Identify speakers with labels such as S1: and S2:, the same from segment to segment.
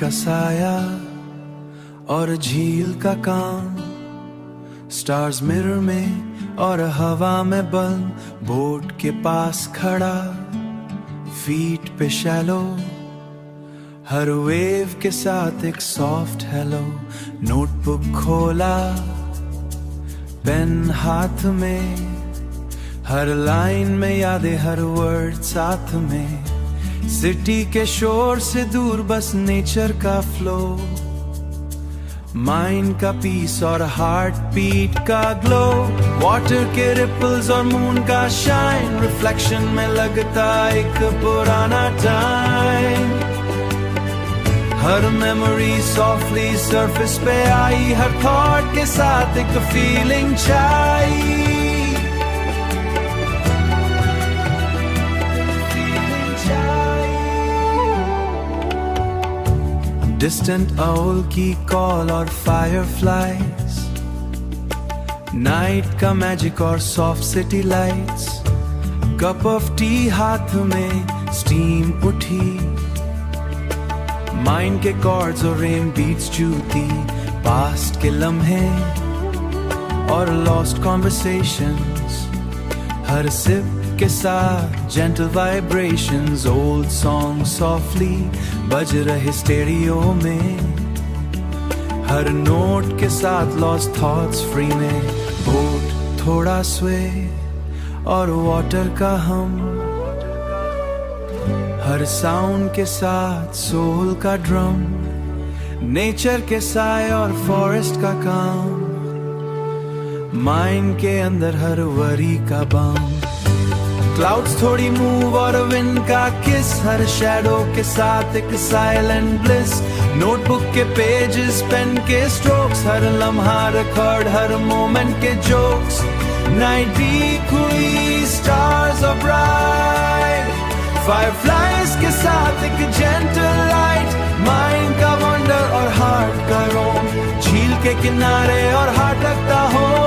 S1: का साया और झील का काम, स्टार्स मिरर में और हवा में बंद बोट के पास खड़ा, फीट पे शैलो, हर वेव के साथ एक सॉफ्ट हेलो। नोटबुक खोला, पेन हाथ में, हर लाइन में यादें, हर वर्ड साथ में। सिटी के शोर से दूर बस नेचर का फ्लो, माइंड का पीस और हार्ट बीट का ग्लो। वाटर के रिपल्स और मून का शाइन, रिफ्लेक्शन में लगता एक पुराना टाइम। हर मेमोरी सॉफ्टली सरफेस पे आई, हर थॉट के साथ एक फीलिंग छाई। Distant owl की कॉल और fireflies, नाइट का मैजिक और soft city lights. Cup of T हाथ में, स्टीम उठी, माइंड के कॉर्ड्स और रेन बीट्स जूती। पास्ट के लम्हे और लॉस्ट कॉन्वर्सेशंस, हर सिप के साथ gentle vibrations। old songs softly बज रहे स्टेरियो में, हर नोट के साथ lost thoughts free में। बोट थोड़ा स्वे और वाटर का हम, हर साउंड के साथ सोल का ड्रम। नेचर के साय और फॉरेस्ट का काम, माइंड के अंदर हर वरी का बम। क्लाउड्स थोड़ी मूव और विंड का किस, हर शैडो के साथ एक साइलेंट ब्लिस। नोटबुक के पेजेस, पेन के स्ट्रोक्स, हर लम्हा रिकॉर्ड, हर मोमेंट के जोक्स। नाइट डीप हुई, स्टार्स और ब्राइट, फायरफ्लाइज के साथ एक जेंटल लाइट। माइंड का वंडर और हार्ट का रोम, झील के किनारे और हार्ट लगता हो।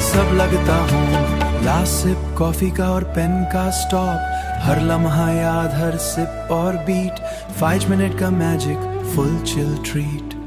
S1: सब लगता हूँ। लास्ट सिप कॉफी का और पेन का स्टॉप, हर लम्हा याद, हर सिप और बीट। 5 मिनट का मैजिक, फुल चिल ट्रीट।